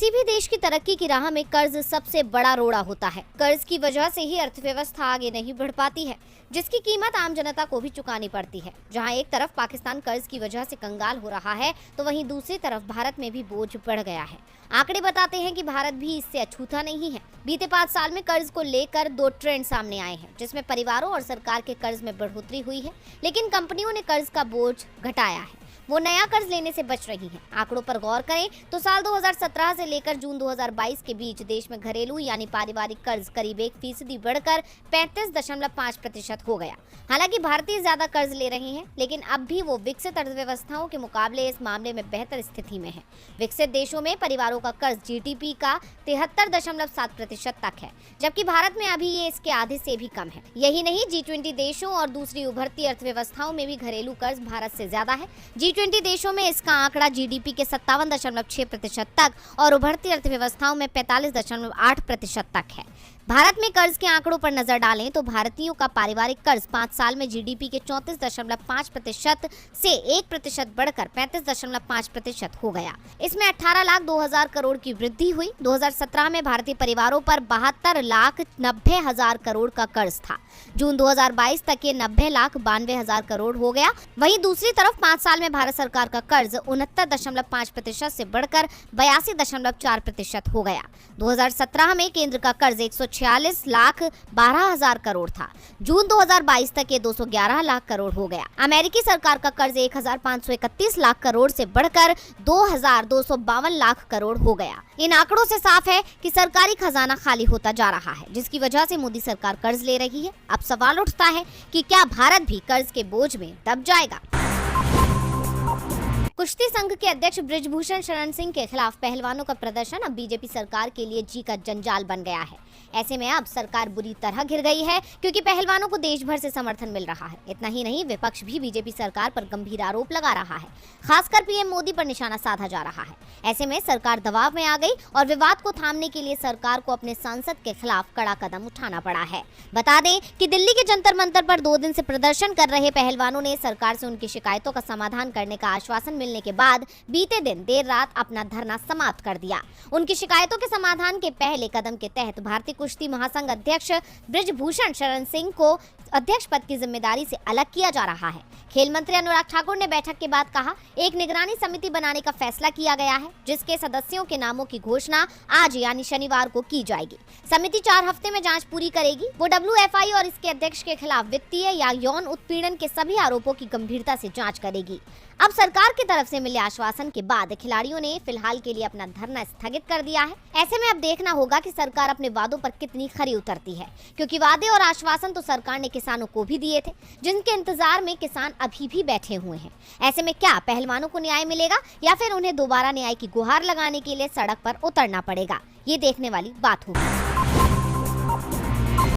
किसी भी देश की तरक्की की राह में कर्ज सबसे बड़ा रोड़ा होता है। कर्ज की वजह से ही अर्थव्यवस्था आगे नहीं बढ़ पाती है, जिसकी कीमत आम जनता को भी चुकानी पड़ती है। जहां एक तरफ पाकिस्तान कर्ज की वजह से कंगाल हो रहा है, तो वहीं दूसरी तरफ भारत में भी बोझ बढ़ गया है। आंकड़े बताते हैं कि भारत भी इससे अछूता नहीं है। बीते 5 साल में कर्ज को लेकर 2 ट्रेंड सामने आए हैं, जिसमें परिवारों और सरकार के कर्ज में बढ़ोतरी हुई है, लेकिन कंपनियों ने कर्ज का बोझ घटाया है। वो नया कर्ज लेने से बच रही हैं। आंकड़ों पर गौर करें तो साल 2017 से लेकर जून 2022 के बीच देश में घरेलू यानी पारिवारिक कर्ज करीब 1% बढ़कर 35.5% हो गया। हालांकि भारतीय ज्यादा कर्ज ले रहे हैं, लेकिन अब भी वो विकसित अर्थव्यवस्थाओं के मुकाबले इस मामले में बेहतर स्थिति में है। विकसित देशों में परिवारों का कर्ज जीडीपी का 73.7% तक है, जबकि भारत में अभी ये इसके आधे से भी कम है। यही नहीं, G20 देशों और दूसरी उभरती अर्थव्यवस्थाओं में भी घरेलू कर्ज भारत से ज्यादा है। G20 देशों में इसका आंकड़ा जीडीपी के 57.6% तक और उभरती अर्थव्यवस्थाओं में 45.8% तक है। भारत में कर्ज के आंकड़ों पर नजर डालें तो भारतीयों का पारिवारिक कर्ज 5 साल में जीडीपी के 34.5% से 1% बढ़कर 35.5% हो गया। इसमें 18,02,000 करोड़ की वृद्धि हुई। 2017 में भारतीय परिवारों पर 72,90,000 करोड़ का कर्ज था। जून 2022 तक ये 90,92,000 करोड़ हो गया। वहीं दूसरी तरफ 5 साल में भारत सरकार का कर्ज 69.5% से बढ़कर 82.4% हो गया। 2017 में केंद्र का कर्ज 146,12,000 करोड़ था। जून 2022 तक ये 211 लाख करोड़ हो गया। अमेरिकी सरकार का कर्ज 1,531 लाख करोड़ से बढ़कर 2,252 लाख करोड़ हो गया। इन आंकड़ों से साफ है कि सरकारी खजाना खाली होता जा रहा है, जिसकी वजह से मोदी सरकार कर्ज ले रही है। अब सवाल उठता है कि क्या भारत भी कर्ज के बोझ में दब जाएगा? कुश्ती संघ के अध्यक्ष बृजभूषण शरण सिंह के खिलाफ पहलवानों का प्रदर्शन अब बीजेपी सरकार के लिए जी का जंजाल बन गया है। ऐसे में अब सरकार बुरी तरह घिर गई है, क्योंकि पहलवानों को देश भर से समर्थन मिल रहा है। इतना ही नहीं, विपक्ष भी बीजेपी सरकार पर गंभीर आरोप लगा रहा है। खासकर पीएम मोदी पर निशाना साधा जा रहा है। ऐसे में सरकार दबाव में आ गई और विवाद को थामने के लिए सरकार को अपने सांसद के खिलाफ कड़ा कदम उठाना पड़ा है। बता दें कि दिल्ली के जंतर मंतर पर 2 दिन से प्रदर्शन कर रहे पहलवानों ने सरकार से उनकी शिकायतों का समाधान करने का आश्वासन मिलने के बाद बीते दिन देर रात अपना धरना समाप्त कर दिया। उनकी शिकायतों के समाधान के पहले कदम के तहत भारतीय कुश्ती महासंघ अध्यक्ष बृजभूषण शरण सिंह को अध्यक्ष पद की जिम्मेदारी से अलग किया जा रहा है। खेल मंत्री अनुराग ठाकुर ने बैठक के बाद कहा, एक निगरानी समिति बनाने का फैसला किया गया है, जिसके सदस्यों के नामों की घोषणा आज यानी शनिवार को की जाएगी। समिति 4 हफ्ते में जांच पूरी करेगी। वो WFI और इसके अध्यक्ष के खिलाफ वित्तीय या यौन उत्पीड़न के सभी आरोपों की गंभीरता से जांच करेगी। अब सरकार की तरफ से मिले आश्वासन के बाद खिलाड़ियों ने फिलहाल के लिए अपना धरना स्थगित कर दिया है। ऐसे में अब देखना होगा कि सरकार अपने वादों पर कितनी खरी उतरती है, क्योंकि वादे और आश्वासन तो सरकार ने किसानों को भी दिए थे, जिनके इंतजार में किसान अभी भी बैठे हुए हैं। ऐसे में क्या पहलवानों को न्याय मिलेगा या फिर उन्हें दोबारा न्याय की गुहार लगाने के लिए सड़क पर उतरना पड़ेगा? ये देखने वाली बात होगी।